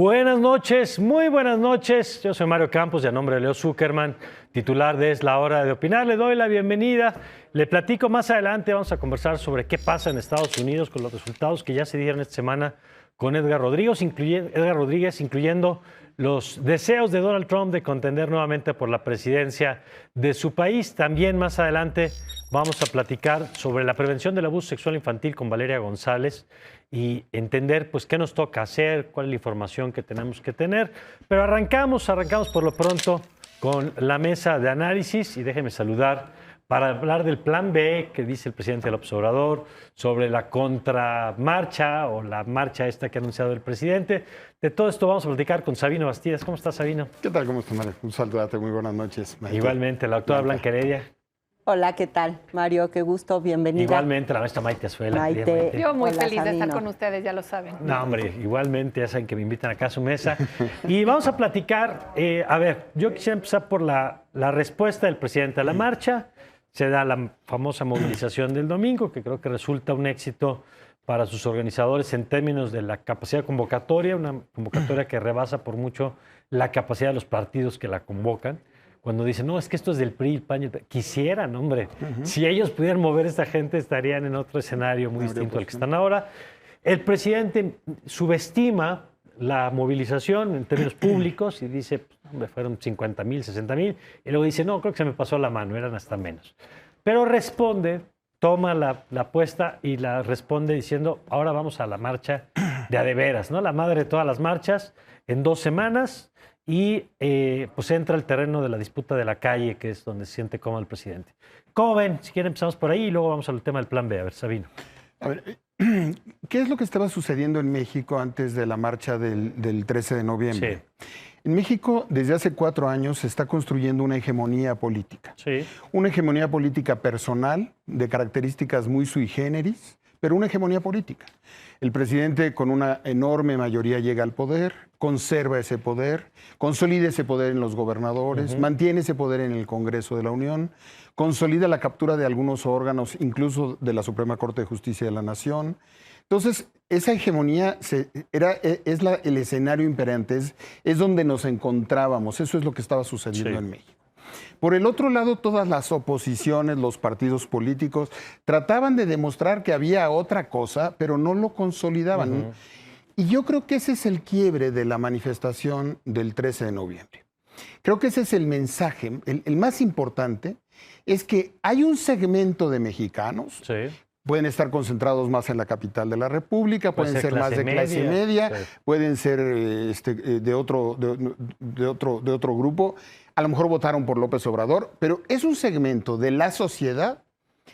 Buenas noches, muy buenas noches. Yo soy Mario Campos y a nombre de Leo Zuckerman, titular de Es la Hora de Opinar, le doy la bienvenida. Le platico más adelante, vamos a conversar sobre qué pasa en Estados Unidos con los resultados que ya se dieron esta semana con Edgar Rodríguez, incluyendo los deseos de Donald Trump de contender nuevamente por la presidencia de su país. También más adelante vamos a platicar sobre la prevención del abuso sexual infantil con Valeria González y entender pues qué nos toca hacer, cuál es la información que tenemos que tener. Pero arrancamos por lo pronto con la mesa de análisis y déjenme saludar para hablar del plan B que dice el presidente López Obrador sobre la contramarcha o la marcha esta que ha anunciado el presidente. De todo esto vamos a platicar con Sabino Bastidas. ¿Cómo estás, Sabino? ¿Qué tal? ¿Cómo estás, Mario? Un saludarte, muy buenas noches. Maite. Igualmente, la doctora Blanca Heredia. Hola, ¿qué tal, Mario? Qué gusto, bienvenida. Igualmente, la maestra Maite Azuela. Maite. Yo muy Hola, feliz de estar Sabino. con ustedes, ya lo saben. No, hombre, igualmente, ya saben que me invitan acá a su mesa. Y vamos a platicar, yo quisiera empezar por la respuesta del presidente a la marcha. Se da la famosa movilización del domingo, que creo que resulta un éxito para sus organizadores en términos de la capacidad convocatoria, una convocatoria que rebasa por mucho la capacidad de los partidos que la convocan. Cuando dicen, no, es que esto es del PRI, el PAN, quisieran, hombre. Si ellos pudieran mover a esta gente, estarían en otro escenario muy distinto al que están ahora. El presidente subestima la movilización en términos públicos y dice, hombre, fueron 50,000, 60,000. Y luego dice, no, creo que se me pasó la mano, eran hasta menos. Pero responde, toma la apuesta y la responde diciendo, ahora vamos a la marcha de a de veras, ¿no? La madre de todas las marchas en 2 semanas. Y pues entra el terreno de la disputa de la calle, que es donde se siente cómodo el presidente. ¿Cómo ven? Si quieren empezamos por ahí y luego vamos al tema del plan B. A ver, Sabino. A ver, ¿qué es lo que estaba sucediendo en México antes de la marcha del 13 de noviembre? Sí. En México, desde hace 4 años, se está construyendo una hegemonía política. Sí. Una hegemonía política personal, de características muy sui generis, pero una hegemonía política. El presidente con una enorme mayoría llega al poder, conserva ese poder, consolida ese poder en los gobernadores, mantiene ese poder en el Congreso de la Unión, consolida la captura de algunos órganos, incluso de la Suprema Corte de Justicia de la Nación. Entonces, esa hegemonía es el escenario imperante, es donde nos encontrábamos, eso es lo que estaba sucediendo en México. Por el otro lado, todas las oposiciones, los partidos políticos, trataban de demostrar que había otra cosa, pero no lo consolidaban. Y yo creo que ese es el quiebre de la manifestación del 13 de noviembre. Creo que ese es el mensaje, el más importante, es que hay un segmento de mexicanos, pueden estar concentrados más en la capital de la República, pueden ser más de clase media, pueden ser de otro grupo, a lo mejor votaron por López Obrador, pero es un segmento de la sociedad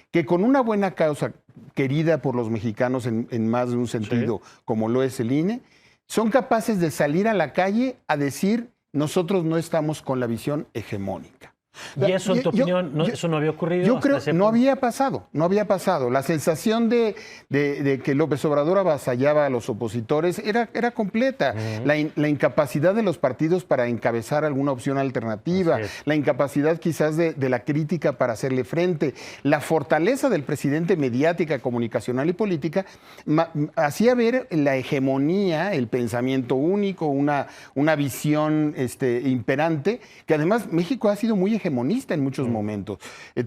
que con una buena causa querida por los mexicanos en más de un sentido, como lo es el INE, son capaces de salir a la calle a decir, nosotros no estamos con la visión hegemónica. ¿Y eso, en tu opinión, eso no había ocurrido? Yo creo que no había pasado. La sensación de que López Obrador avasallaba a los opositores era completa. La incapacidad de los partidos para encabezar alguna opción alternativa, la incapacidad quizás de la crítica para hacerle frente, la fortaleza del presidente mediática, comunicacional y política, hacía ver la hegemonía, el pensamiento único, una visión imperante, que además México ha sido muy hegemonista en muchos momentos.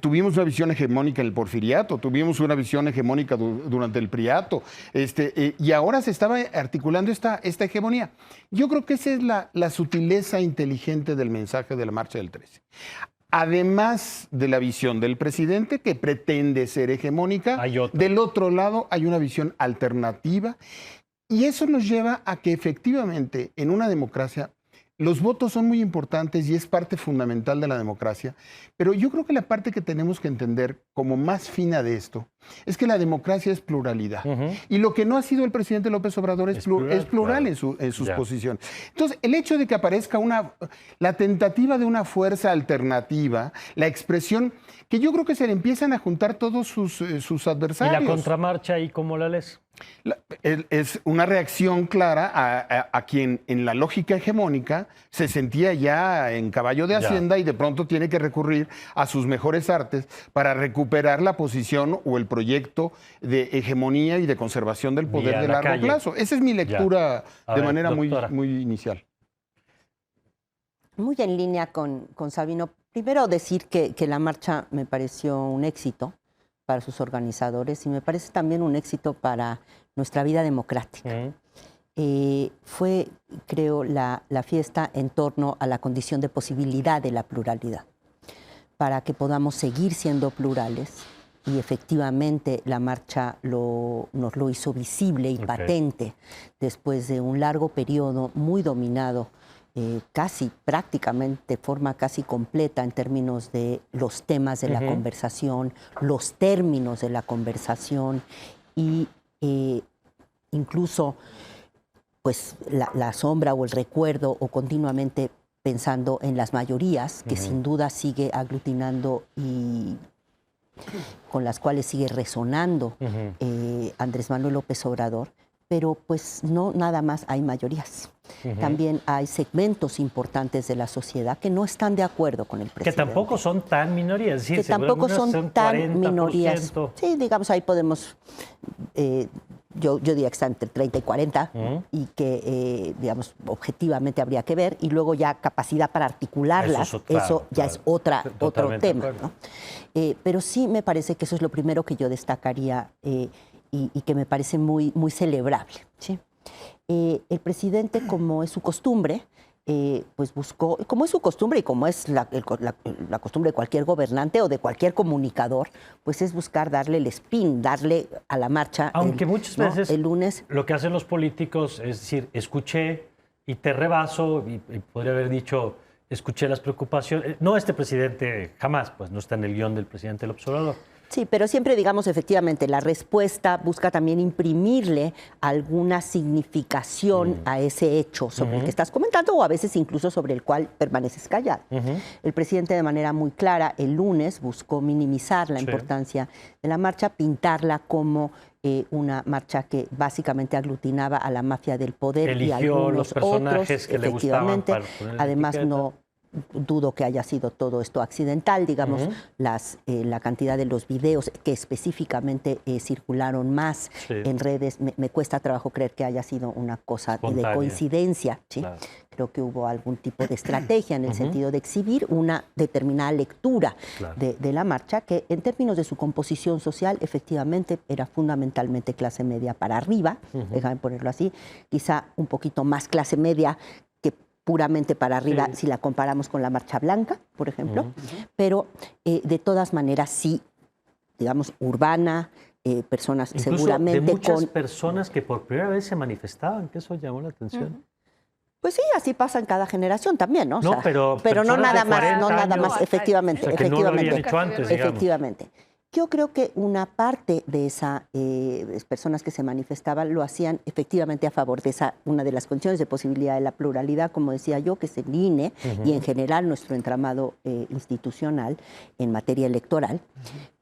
Tuvimos una visión hegemónica en el porfiriato, tuvimos una visión hegemónica durante el priato, y ahora se estaba articulando esta hegemonía. Yo creo que esa es la sutileza inteligente del mensaje de la marcha del 13. Además de la visión del presidente, que pretende ser hegemónica, del otro lado hay una visión alternativa, y eso nos lleva a que efectivamente en una democracia los votos son muy importantes y es parte fundamental de la democracia, pero yo creo que la parte que tenemos que entender como más fina de esto es que la democracia es pluralidad. Y lo que no ha sido el presidente López Obrador es plural claro, en sus posiciones. Entonces, el hecho de que aparezca la tentativa de una fuerza alternativa, la expresión, que yo creo que se le empiezan a juntar todos sus adversarios. ¿Y la contramarcha ahí cómo la lees? Es una reacción clara a quien en la lógica hegemónica se sentía ya en caballo de Hacienda y de pronto tiene que recurrir a sus mejores artes para recuperar la posición o el proyecto de hegemonía y de conservación del poder de largo plazo. Esa es mi lectura de manera muy inicial. Muy en línea con Sabino. Primero decir que la marcha me pareció un éxito para sus organizadores y me parece también un éxito para nuestra vida democrática. Fue, creo, la fiesta en torno a la condición de posibilidad de la pluralidad, para que podamos seguir siendo plurales, y efectivamente la marcha nos lo hizo visible y patente después de un largo periodo muy dominado, casi prácticamente de forma casi completa en términos de los temas de la conversación, los términos de la conversación y incluso pues la sombra o el recuerdo o continuamente pensando en las mayorías, que sin duda sigue aglutinando y con las cuales sigue resonando Andrés Manuel López Obrador, pero pues no nada más hay mayorías. También hay segmentos importantes de la sociedad que no están de acuerdo con el presidente. Que tampoco son tan minorías. Que tampoco son tan minorías. Sí, digamos, ahí podemos... Yo diría que está entre 30 y 40 y que, digamos, objetivamente habría que ver, y luego ya capacidad para articularlas, eso ya es otro tema, ¿no? Pero sí me parece que eso es lo primero que yo destacaría y que me parece muy, muy celebrable, ¿sí? El presidente, como es su costumbre, pues buscó, como es su costumbre y como es la costumbre de cualquier gobernante o de cualquier comunicador, pues es buscar darle el spin, darle a la marcha. Aunque muchas veces el lunes lo que hacen los políticos es decir, escuché y te rebaso, y podría haber dicho, escuché las preocupaciones. No, este presidente jamás, pues no está en el guión del presidente López Obrador. Sí, pero siempre, digamos, efectivamente, la respuesta busca también imprimirle alguna significación a ese hecho sobre el que estás comentando o a veces incluso sobre el cual permaneces callado. El presidente, de manera muy clara, el lunes buscó minimizar la importancia de la marcha, pintarla como una marcha que básicamente aglutinaba a la mafia del poder. Eligió y algunos los personajes otros, que le gustaban para poner la además, etiqueta. no dudo que haya sido todo esto accidental, digamos, la cantidad de los videos que específicamente circularon más en redes, me cuesta trabajo creer que haya sido una cosa espontánea, de coincidencia, ¿sí? Claro. Creo que hubo algún tipo de estrategia en el sentido de exhibir una determinada lectura de la marcha, que en términos de su composición social, efectivamente, era fundamentalmente clase media para arriba, déjame ponerlo así, quizá un poquito más clase media que puramente para arriba si la comparamos con la Marcha Blanca, por ejemplo, pero de todas maneras sí, digamos, urbana, personas incluso seguramente de muchas personas que por primera vez se manifestaban, que eso llamó la atención. Pues sí, así pasa en cada generación también, ¿no? No, o sea, pero no nada más, no nada años, más, efectivamente, o sea, que no lo habían hecho antes, digamos. efectivamente. Yo creo que una parte de esas personas que se manifestaban lo hacían efectivamente a favor de una de las condiciones de posibilidad de la pluralidad, como decía yo, que es el INE y en general nuestro entramado institucional en materia electoral.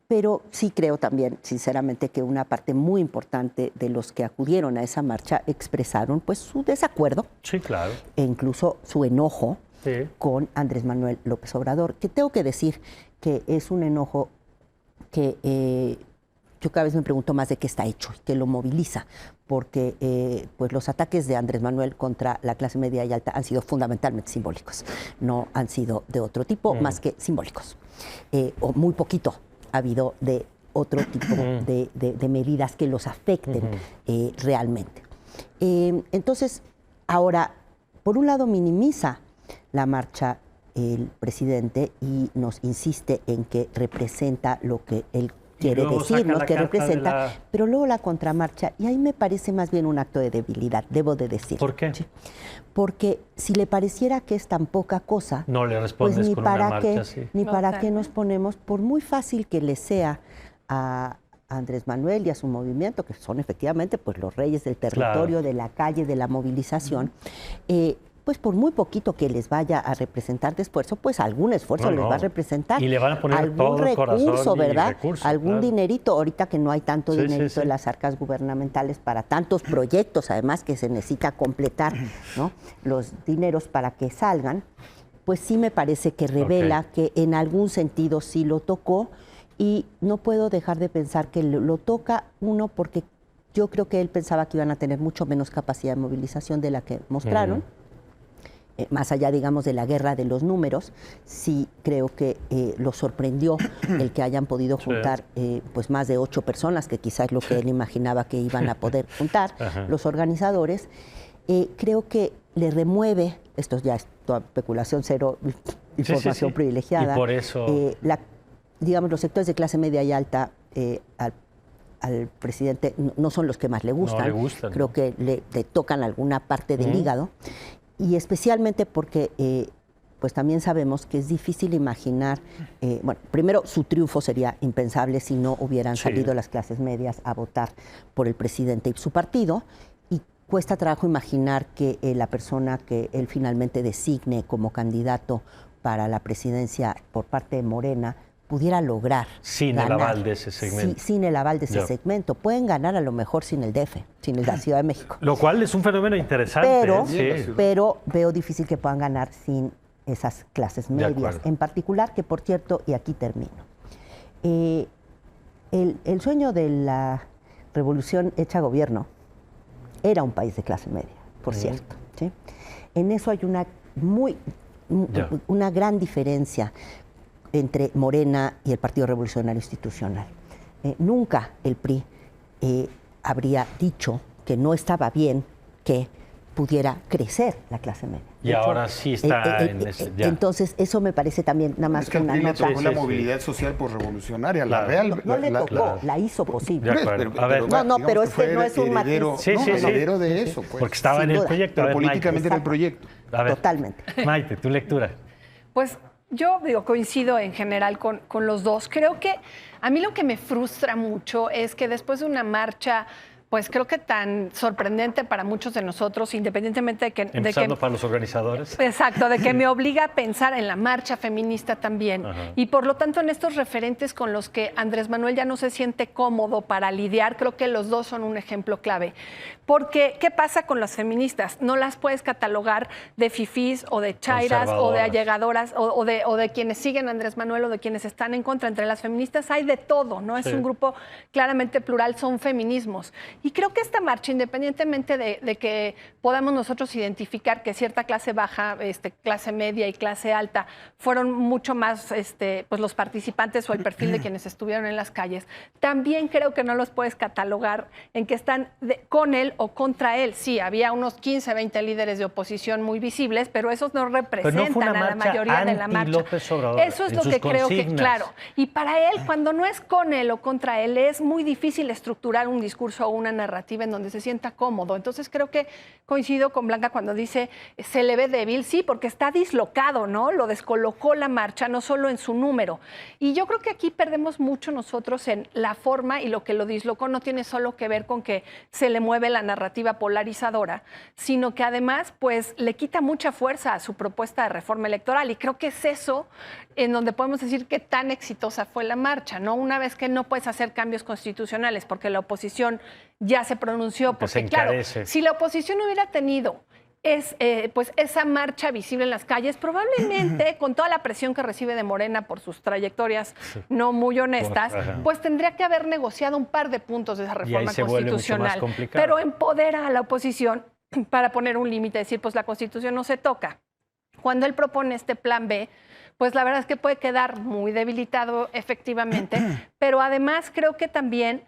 Pero sí creo también, sinceramente, que una parte muy importante de los que acudieron a esa marcha expresaron pues su desacuerdo. Sí, claro. E incluso su enojo con Andrés Manuel López Obrador, que tengo que decir que es un enojo que yo cada vez me pregunto más de qué está hecho, que lo moviliza, porque pues los ataques de Andrés Manuel contra la clase media y alta han sido fundamentalmente simbólicos, no han sido de otro tipo más que simbólicos, o muy poquito ha habido de otro tipo de medidas que los afecten realmente. Entonces, ahora, por un lado minimiza la marcha el presidente y nos insiste en que representa lo que él quiere decir, ¿no? Que representa, pero luego la contramarcha, y ahí me parece más bien un acto de debilidad, debo de decir. ¿Por qué? ¿Sí? Porque si le pareciera que es tan poca cosa, no le respondes pues ni con para una marcha así. Ni para qué nos ponemos, por muy fácil que le sea a Andrés Manuel y a su movimiento, que son efectivamente pues los reyes del territorio, de la calle, de la movilización, pues por muy poquito que les vaya a representar de esfuerzo, pues algún esfuerzo les va a representar. Y le van a poner algún todo recurso, ¿verdad? Recurso, algún dinerito, ahorita que no hay tanto dinerito en las arcas gubernamentales para tantos proyectos, además que se necesita completar, ¿no? Los dineros para que salgan, pues sí me parece que revela que en algún sentido sí lo tocó Y no puedo dejar de pensar que lo toca uno porque yo creo que él pensaba que iban a tener mucho menos capacidad de movilización de la que mostraron. Más allá, digamos, de la guerra de los números, sí creo que lo sorprendió el que hayan podido juntar pues más de 8 personas, que quizás es lo que él imaginaba que iban a poder juntar los organizadores. Creo que le remueve, esto ya es toda especulación, cero información privilegiada. Y por eso... digamos, los sectores de clase media y alta al presidente no son los que más le gustan. No le gustan. Creo que le tocan alguna parte del hígado. Y especialmente porque pues también sabemos que es difícil imaginar, bueno, primero su triunfo sería impensable si no hubieran salido las clases medias a votar por el presidente y su partido, y cuesta trabajo imaginar que la persona que él finalmente designe como candidato para la presidencia por parte de Morena pudiera lograr sin ganar. El aval de ese segmento. Sí, sin el aval de ese segmento. Pueden ganar a lo mejor sin el DF, sin la Ciudad de México. Lo cual es un fenómeno interesante. Pero veo difícil que puedan ganar sin esas clases medias. En particular, que por cierto, y aquí termino, el sueño de la revolución hecha gobierno era un país de clase media, por cierto. ¿Sí? En eso hay una gran diferencia entre Morena y el Partido Revolucionario Institucional. Nunca el PRI habría dicho que no estaba bien que pudiera crecer la clase media. Y ahora sí está en ese... Entonces, eso me parece también nada más que una le nota. tocó la movilidad social revolucionaria, la real... No le tocó, la hizo posible. Pero es que no es un matiz. Heredero de eso. Pues. Porque estaba en el proyecto. Pero políticamente en el proyecto. Totalmente. Maite, tu lectura. Pues yo coincido en general con los dos. Creo que a mí lo que me frustra mucho es que después de una marcha, pues creo que tan sorprendente para muchos de nosotros, independientemente de que... Empezando para los organizadores. Exacto, de que me obliga a pensar en la marcha feminista también. Y por lo tanto en estos referentes con los que Andrés Manuel ya no se siente cómodo para lidiar, creo que los dos son un ejemplo clave. Porque, ¿qué pasa con las feministas? No las puedes catalogar de fifís o de chairas o de allegadoras o de quienes siguen a Andrés Manuel o de quienes están en contra. Entre las feministas hay de todo, ¿no? Es un grupo claramente plural, son feminismos. Y creo que esta marcha, independientemente de que podamos nosotros identificar que cierta clase baja, clase media y clase alta fueron mucho más pues los participantes o el perfil de quienes estuvieron en las calles, también creo que no los puedes catalogar en que están con él o contra él. Sí, había unos 15, 20 líderes de oposición muy visibles, pero esos no representan a la mayoría de la marcha. López Obrador, eso es lo que creo que, claro. Y para él, cuando no es con él o contra él, es muy difícil estructurar un discurso o una narrativa en donde se sienta cómodo. Entonces creo que coincido con Blanca cuando dice se le ve débil, sí, porque está dislocado, ¿no? Lo descolocó la marcha, no solo en su número. Y yo creo que aquí perdemos mucho nosotros en la forma, y lo que lo dislocó no tiene solo que ver con que se le mueve la narrativa polarizadora, sino que además pues le quita mucha fuerza a su propuesta de reforma electoral, y creo que es eso en donde podemos decir qué tan exitosa fue la marcha, ¿no? Una vez que no puedes hacer cambios constitucionales porque la oposición ya se pronunció, porque claro, si la oposición hubiera tenido pues esa marcha visible en las calles, probablemente con toda la presión que recibe de Morena por sus trayectorias no muy honestas, pues tendría que haber negociado un par de puntos de esa reforma constitucional, pero empodera a la oposición para poner un límite, decir, pues la Constitución no se toca. Cuando él propone este plan B, pues la verdad es que puede quedar muy debilitado efectivamente, pero además creo que también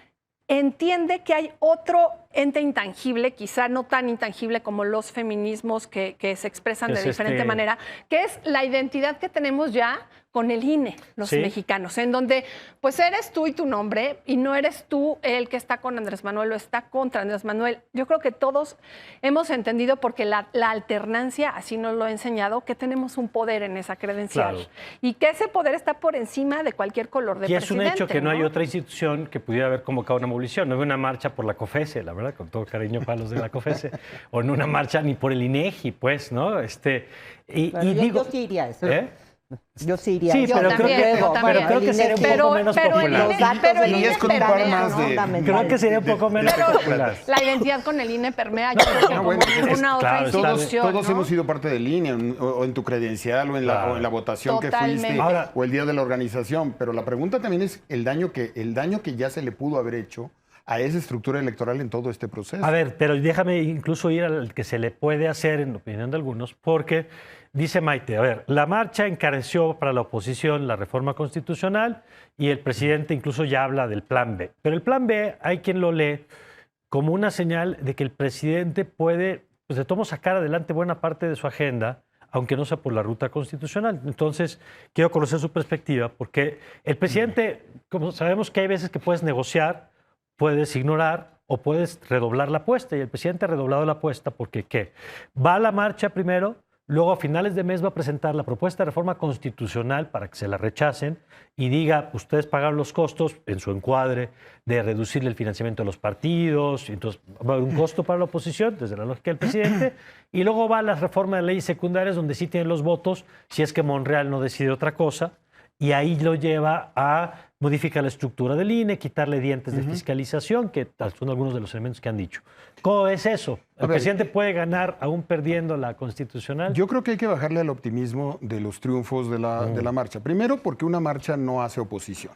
entiende que hay otro ente intangible, quizá no tan intangible como los feminismos que se expresan de diferente manera, que es la identidad que tenemos ya con el INE, los mexicanos, en donde pues eres tú y tu nombre, y no eres tú el que está con Andrés Manuel o está contra Andrés Manuel. Yo creo que todos hemos entendido, porque la alternancia así nos lo ha enseñado, que tenemos un poder en esa credencial y que ese poder está por encima de cualquier color de presidente. Y es un hecho que no hay otra institución que pudiera haber convocado una movilización. No hay una marcha por la COFESE, la verdad, con todo cariño para los de la COFESE, o no una marcha ni por el INEGI, pues, ¿no? Yo sí iría a eso. Yo sí iría. Sí, Yo pero también, creo que, yo también. pero creo que sería un poco menos popular. Los datos pero de el los Y es con un par permea, más de... Creo que sería un poco menos popular. La identidad con el INE permea, yo creo que como bueno, ninguna otra claro, institución. Todos ¿no? hemos sido parte del INE, o en tu credencial, o en la votación Totalmente. que fuiste, Ahora- o el día de la organización. Pero la pregunta también es el daño que ya se le pudo haber hecho a esa estructura electoral en todo este proceso. A ver, pero déjame incluso ir al que se le puede hacer, en opinión de algunos, porque dice Maite, a ver, la marcha encareció para la oposición la reforma constitucional y el presidente incluso ya habla del plan B. Pero el plan B hay quien lo lee como una señal de que el presidente puede, pues de tomo sacar adelante buena parte de su agenda, aunque no sea por la ruta constitucional. Entonces, quiero conocer su perspectiva, porque el presidente, como sabemos que hay veces que puedes negociar, puedes ignorar o puedes redoblar la apuesta. Y el presidente ha redoblado la apuesta porque, ¿qué? Va a la marcha primero, luego a finales de mes va a presentar la propuesta de reforma constitucional para que se la rechacen y diga, ustedes pagaron los costos en su encuadre de reducirle el financiamiento de los partidos, entonces va a haber un costo para la oposición, desde la lógica del presidente, y luego va a la reforma de leyes secundarias donde sí tienen los votos, si es que Monreal no decide otra cosa, y ahí lo lleva a modificar la estructura del INE, quitarle dientes de fiscalización, que son algunos de los elementos que han dicho. ¿Cómo es eso? ¿El presidente puede ganar aún perdiendo la constitucional? Yo creo que hay que bajarle al optimismo de los triunfos de la marcha. Primero, porque una marcha no hace oposición.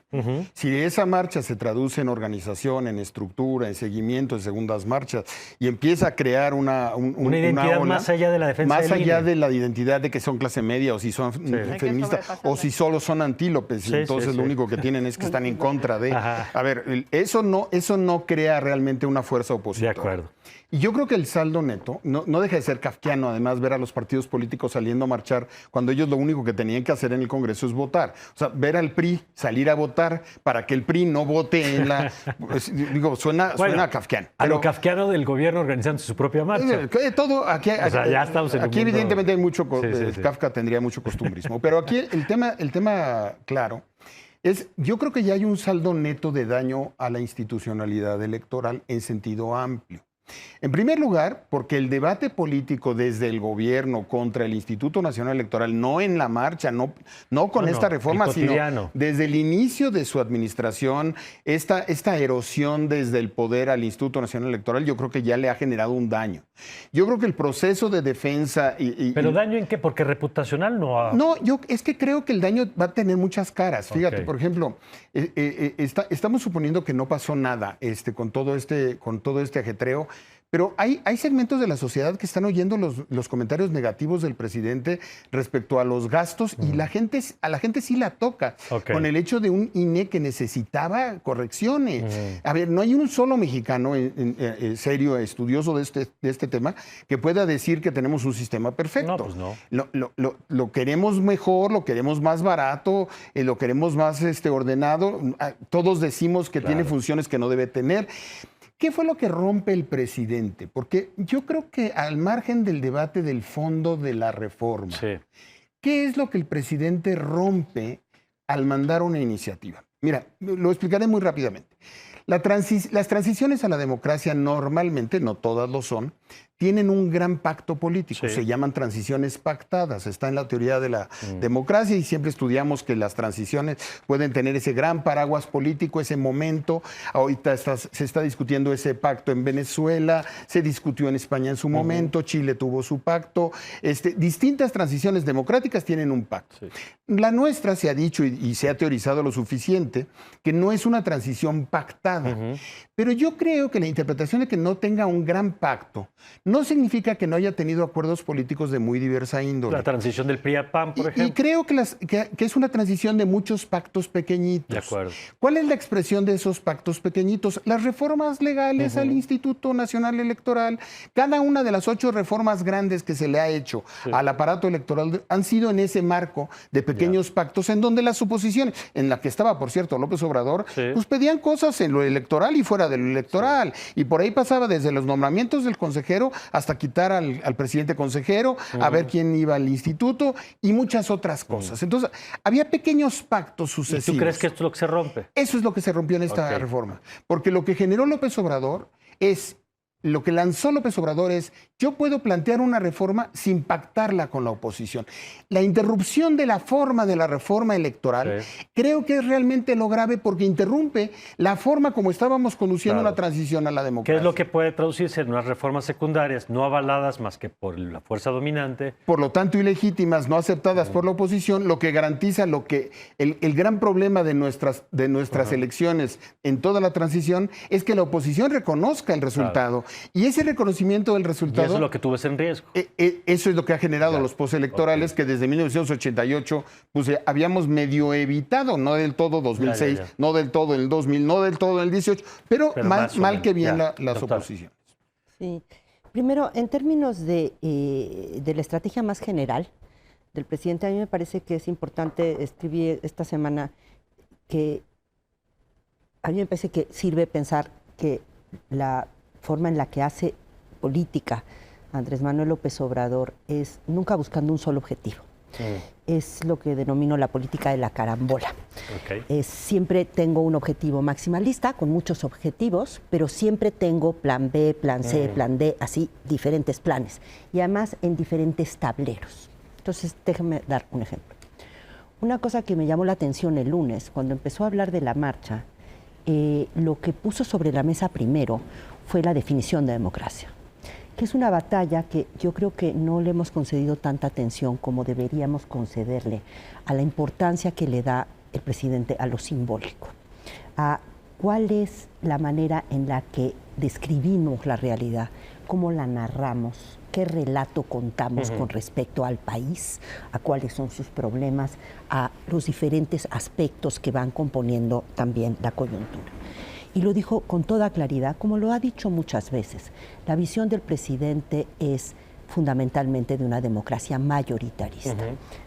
Si esa marcha se traduce en organización, en estructura, en seguimiento, en segundas marchas, y empieza a crear una identidad ola, más allá de la defensa más del allá INE. de la identidad de que son clase media o si son feministas o si solo son antílopes, y entonces lo único que tienen es que están en contra de... Ajá. A ver, eso no crea realmente una fuerza opositora. De acuerdo. Y yo creo que el saldo neto no deja de ser kafkiano, además, ver a los partidos políticos saliendo a marchar cuando ellos lo único que tenían que hacer en el Congreso es votar. O sea, ver al PRI salir a votar para que el PRI no vote en la... pues, digo, suena kafkiano. A lo kafkiano del gobierno organizando su propia marcha. Todo aquí, O sea, ya estamos en un aquí mundo- evidentemente hay mucho... Sí. Kafka tendría mucho costumbrismo. Pero aquí el tema claro es, yo creo que ya hay un saldo neto de daño a la institucionalidad electoral en sentido amplio. En primer lugar, porque el debate político desde el gobierno contra el Instituto Nacional Electoral, no en la marcha, no con esta reforma, el sino cotidiano. desde el inicio de su administración, esta erosión desde el poder al Instituto Nacional Electoral, yo creo que ya le ha generado un daño. Yo creo que el proceso de defensa... ¿Pero daño en qué? Porque reputacional no ha... No, yo es que creo que el daño va a tener muchas caras. Fíjate, por ejemplo, estamos suponiendo que no pasó nada con todo este ajetreo, pero hay segmentos de la sociedad que están oyendo los comentarios negativos del presidente respecto a los gastos y a la gente sí la toca con el hecho de un INE que necesitaba correcciones. A ver, no hay un solo mexicano serio, estudioso de este tema que pueda decir que tenemos un sistema perfecto. No, pues no. Lo queremos mejor, lo queremos más barato, lo queremos más ordenado. Todos decimos que tiene funciones que no debe tener. ¿Qué fue lo que rompe el presidente? Porque yo creo que al margen del debate del fondo de la reforma, ¿qué es lo que el presidente rompe al mandar una iniciativa? Mira, lo explicaré muy rápidamente. Las transiciones a la democracia normalmente, no todas lo son, tienen un gran pacto político, se llaman transiciones pactadas, está en la teoría de la democracia y siempre estudiamos que las transiciones pueden tener ese gran paraguas político, ese momento. Ahorita se está discutiendo ese pacto en Venezuela, se discutió en España en su momento, Chile tuvo su pacto. Distintas transiciones democráticas tienen un pacto. La nuestra se ha dicho y se ha teorizado lo suficiente que no es una transición pactada, pero yo creo que la interpretación de que no tenga un gran pacto no significa que no haya tenido acuerdos políticos de muy diversa índole. La transición del PRI a PAN, por ejemplo. Y creo que es una transición de muchos pactos pequeñitos. De acuerdo. ¿Cuál es la expresión de esos pactos pequeñitos? Las reformas legales al Instituto Nacional Electoral. Cada una de las 8 reformas grandes que se le ha hecho al aparato electoral han sido en ese marco de pequeños pactos en donde las oposiciones, en la que estaba, por cierto, López Obrador, pues pedían cosas en lo electoral y fuera de lo electoral. Y por ahí pasaba desde los nombramientos del consejero hasta quitar al presidente consejero, a ver quién iba al instituto y muchas otras cosas. Entonces, había pequeños pactos sucesivos. ¿Y tú crees que esto es lo que se rompe? Eso es lo que se rompió en esta reforma. Porque lo que generó López Obrador es lo que lanzó López Obrador es: yo puedo plantear una reforma sin pactarla con la oposición. La interrupción de la forma de la reforma electoral creo que es realmente lo grave, porque interrumpe la forma como estábamos conduciendo la transición a la democracia. ¿Qué es lo que puede traducirse en unas reformas secundarias no avaladas más que por la fuerza dominante? Por lo tanto, ilegítimas, no aceptadas por la oposición, lo que garantiza el gran problema de nuestras elecciones en toda la transición es que la oposición reconozca el resultado. Y ese reconocimiento del resultado... Y eso es lo que tú ves en riesgo. Eso es lo que ha generado los postelectorales que desde 1988 pues, habíamos medio evitado, no del todo 2006, no del todo en el 2000, no del todo en el 18, pero mal que bien las oposiciones. Sí. Primero, en términos de la estrategia más general del presidente, a mí me parece que es importante, escribí esta semana, que a mí me parece que sirve pensar que la forma en la que hace política Andrés Manuel López Obrador es nunca buscando un solo objetivo. Es lo que denomino la política de la carambola. Siempre tengo un objetivo maximalista, con muchos objetivos, pero siempre tengo plan B, plan C, plan D, así diferentes planes. Y además en diferentes tableros. Entonces, déjenme dar un ejemplo. Una cosa que me llamó la atención el lunes, cuando empezó a hablar de la marcha, lo que puso sobre la mesa primero fue la definición de democracia, que es una batalla que yo creo que no le hemos concedido tanta atención como deberíamos concederle a la importancia que le da el presidente a lo simbólico, a cuál es la manera en la que describimos la realidad, cómo la narramos, qué relato contamos con respecto al país, a cuáles son sus problemas, a los diferentes aspectos que van componiendo también la coyuntura. Y lo dijo con toda claridad, como lo ha dicho muchas veces. La visión del presidente es fundamentalmente de una democracia mayoritarista,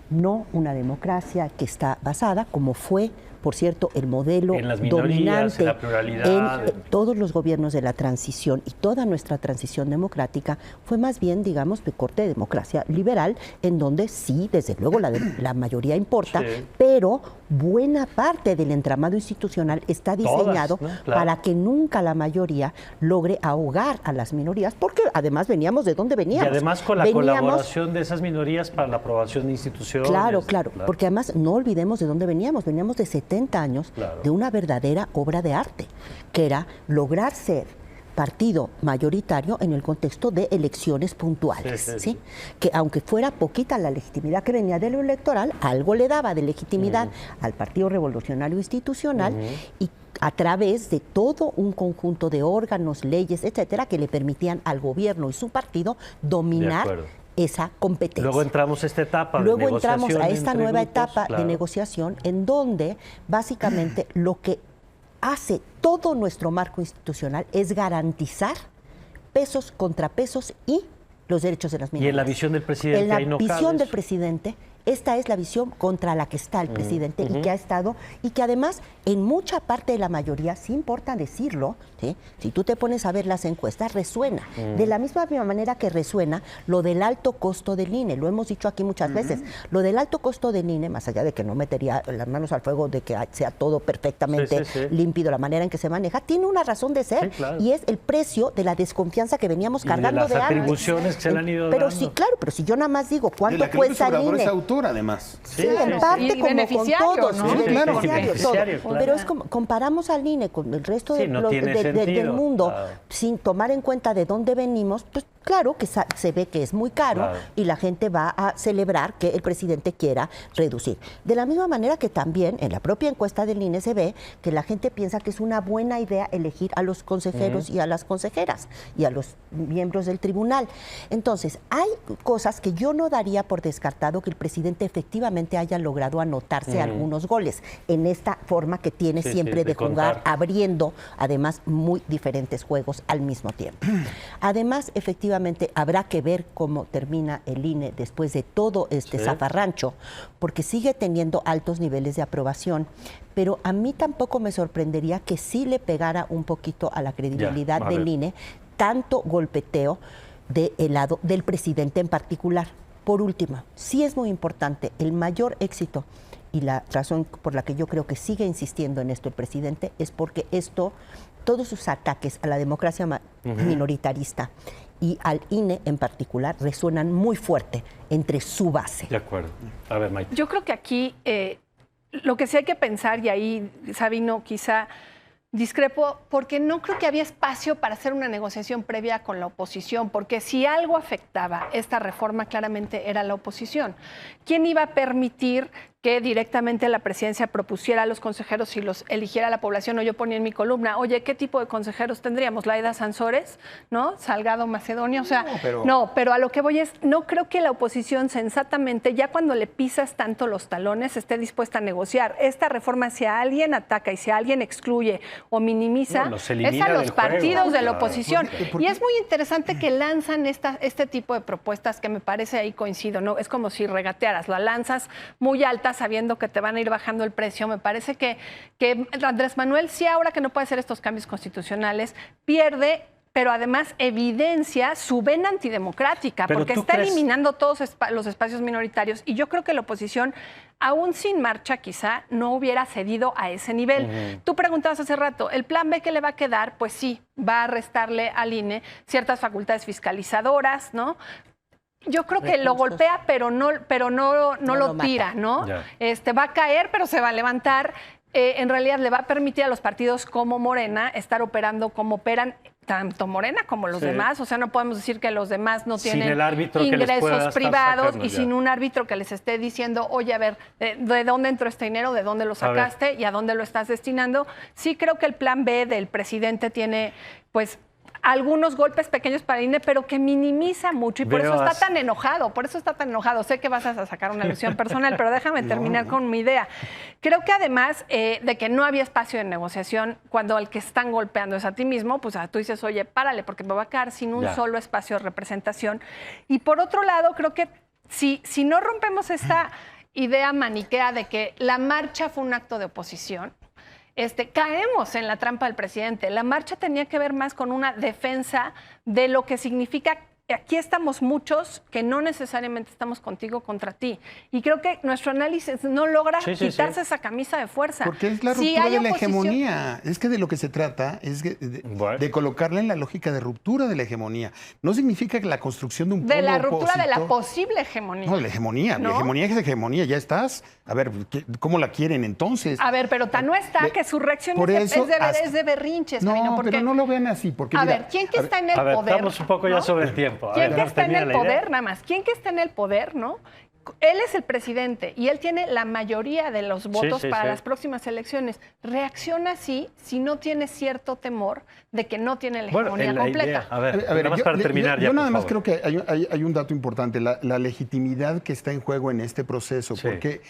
no una democracia que está basada, como fue, por cierto, el modelo en las minorías, dominante en la pluralidad, en todos los gobiernos de la transición, y toda nuestra transición democrática fue más bien, digamos, de corte de democracia liberal, en donde sí, desde luego, la mayoría importa, pero buena parte del entramado institucional está diseñado para que nunca la mayoría logre ahogar a las minorías, porque además veníamos de donde veníamos. Y además con la colaboración de esas minorías para la aprobación de instituciones. Claro, porque además no olvidemos de dónde veníamos de 70 años de una verdadera obra de arte, que era lograr ser partido mayoritario en el contexto de elecciones puntuales, ¿sí? Que aunque fuera poquita la legitimidad que venía de lo electoral, algo le daba de legitimidad al Partido Revolucionario Institucional, y a través de todo un conjunto de órganos, leyes, etcétera, que le permitían al gobierno y su partido dominar esa competencia. Luego entramos a esta etapa de negociación. Luego entramos a esta nueva etapa de negociación, en donde básicamente lo que hace todo nuestro marco institucional es garantizar pesos, contrapesos y los derechos de las minorías. Y en la visión del presidente. En la visión del presidente, esta es la visión contra la que está el presidente y que ha estado, y que además en mucha parte de la mayoría, sí importa decirlo, ¿sí? Si tú te pones a ver las encuestas, resuena. De la misma manera que resuena lo del alto costo del INE, lo hemos dicho aquí muchas veces. Lo del alto costo del INE, más allá de que no metería las manos al fuego de que sea todo perfectamente límpido, la manera en que se maneja, tiene una razón de ser, y es el precio de la desconfianza que veníamos cargando de las atribuciones que se le han ido dando. Sí, claro, pero si yo nada más digo cuánto cuesta el INE. Además. Sí, en parte como con todos, ¿no? Beneficiario, pero es como comparamos al INE con el resto del mundo sin tomar en cuenta de dónde venimos, pues claro que se ve que es muy caro y la gente va a celebrar que el presidente quiera reducir. De la misma manera que también en la propia encuesta del INE se ve que la gente piensa que es una buena idea elegir a los consejeros y a las consejeras y a los miembros del tribunal. Entonces, hay cosas que yo no daría por descartado que el presidente efectivamente haya logrado anotarse algunos goles en esta forma que tiene siempre de jugar, abriendo además muy diferentes juegos al mismo tiempo. Además, efectivamente, habrá que ver cómo termina el INE después de todo este zafarrancho, porque sigue teniendo altos niveles de aprobación, pero a mí tampoco me sorprendería que sí le pegara un poquito a la credibilidad del INE, tanto golpeteo del lado del presidente en particular. Por último, sí es muy importante, el mayor éxito y la razón por la que yo creo que sigue insistiendo en esto el presidente es porque esto todos sus ataques a la democracia minoritarista y al INE en particular resuenan muy fuerte entre su base. De acuerdo. A ver, Maite. Yo creo que aquí lo que sí hay que pensar, y ahí, Sabino, quizá discrepo, porque no creo que había espacio para hacer una negociación previa con la oposición, porque si algo afectaba esta reforma, claramente era la oposición. ¿Quién iba a permitir que directamente la presidencia propusiera a los consejeros y los eligiera la población? O yo ponía en mi columna, oye, ¿qué tipo de consejeros tendríamos? ¿Laida Sansores? ¿No? ¿Salgado Macedonio? O sea, pero a lo que voy es, no creo que la oposición sensatamente, ya cuando le pisas tanto los talones, esté dispuesta a negociar. Esta reforma, si a alguien ataca y si a alguien excluye o minimiza, es a los partidos de la oposición. Y es muy interesante que lanzan este tipo de propuestas que me parece, ahí coincido, ¿no? Es como si regatearas, la lanzas muy alta sabiendo que te van a ir bajando el precio. Me parece que Andrés Manuel, sí, ahora que no puede hacer estos cambios constitucionales, pierde, pero además evidencia su vena antidemocrática, porque está eliminando todos los espacios minoritarios, y yo creo que la oposición, aún sin marcha, quizá no hubiera cedido a ese nivel. Tú preguntabas hace rato, ¿el plan B qué le va a quedar? Pues sí, va a restarle al INE ciertas facultades fiscalizadoras, ¿no? Yo creo que lo golpea, pero no lo tira, ¿no? Va a caer, pero se va a levantar. En realidad le va a permitir a los partidos como Morena estar operando como operan tanto Morena como los demás. O sea, no podemos decir que los demás no tienen ingresos privados y sin un árbitro que les esté diciendo, oye, a ver, ¿de dónde entró este dinero? ¿De dónde lo sacaste? ¿Y a dónde lo estás destinando? Sí creo que el plan B del presidente tiene, pues, algunos golpes pequeños para el INE, pero que minimiza mucho, y por eso está tan enojado, Sé que vas a sacar una alusión personal, pero déjame terminar con mi idea. Creo que además de que no había espacio de negociación, cuando al que están golpeando es a ti mismo, pues tú dices, oye, párale, porque me va a quedar sin un solo espacio de representación. Y por otro lado, creo que si no rompemos esta idea maniquea de que la marcha fue un acto de oposición, caemos en la trampa del presidente. La marcha tenía que ver más con una defensa de lo que significa aquí estamos muchos que no necesariamente estamos contigo contra ti. Y creo que nuestro análisis no logra quitarse esa camisa de fuerza. Porque es la ruptura de la hegemonía. Es que de lo que se trata es de colocarla en la lógica de ruptura de la hegemonía. No significa que la construcción de un polo de la ruptura de la posible hegemonía. No, la hegemonía. ¿No? La hegemonía es hegemonía, ya estás. A ver, ¿cómo la quieren entonces? A ver, pero tan no está que su reacción es de berrinches. No, pero no lo vean así. Porque, a ver, ¿quién que está en el poder? Estamos un poco ya sobre el tiempo. ¿Quién que está en el poder, nada más? ¿Quién que está en el poder, no? Él es el presidente y él tiene la mayoría de los votos para las próximas elecciones. Reacciona así si no tiene cierto temor de que no tiene la hegemonía completa. A ver, nada más para terminar. Yo nada más creo que hay un dato importante, la legitimidad que está en juego en este proceso, porque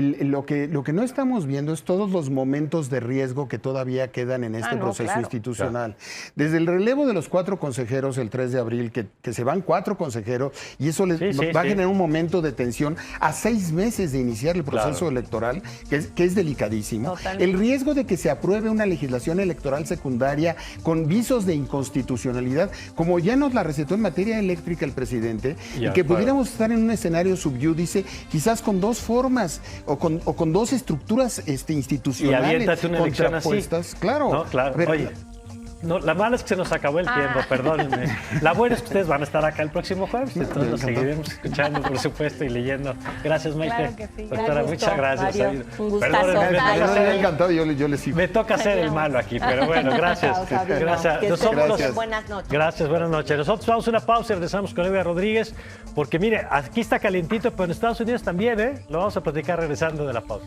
lo que no estamos viendo es todos los momentos de riesgo que todavía quedan en este proceso institucional. Claro. Desde el relevo de los 4 consejeros el 3 de abril, que se van 4 consejeros, y eso va a generar un momento de tensión a 6 meses de iniciar el proceso electoral, que es delicadísimo. Totalmente. El riesgo de que se apruebe una legislación electoral secundaria con visos de inconstitucionalidad, como ya nos la recetó en materia eléctrica el presidente, y que pudiéramos estar en un escenario subyúdice, quizás con 2 formas, o con 2 estructuras institucionales contrapuestas. Claro. No, claro. Oye, no, la mala es que se nos acabó el tiempo, perdónenme. La buena es que ustedes van a estar acá el próximo jueves, entonces nos seguiremos escuchando, por supuesto, y leyendo. Gracias, Maite. Claro que sí. Doctora, muchas gracias. Mario, un gustazo. Me encantado, yo les sigo. Me toca ser el malo aquí, pero bueno, gracias. Gracias. Buenas noches. Gracias, buenas noches. Nosotros vamos a una pausa y regresamos con Elia Rodríguez, porque mire, aquí está calientito, pero en Estados Unidos también, Lo vamos a platicar regresando de la pausa.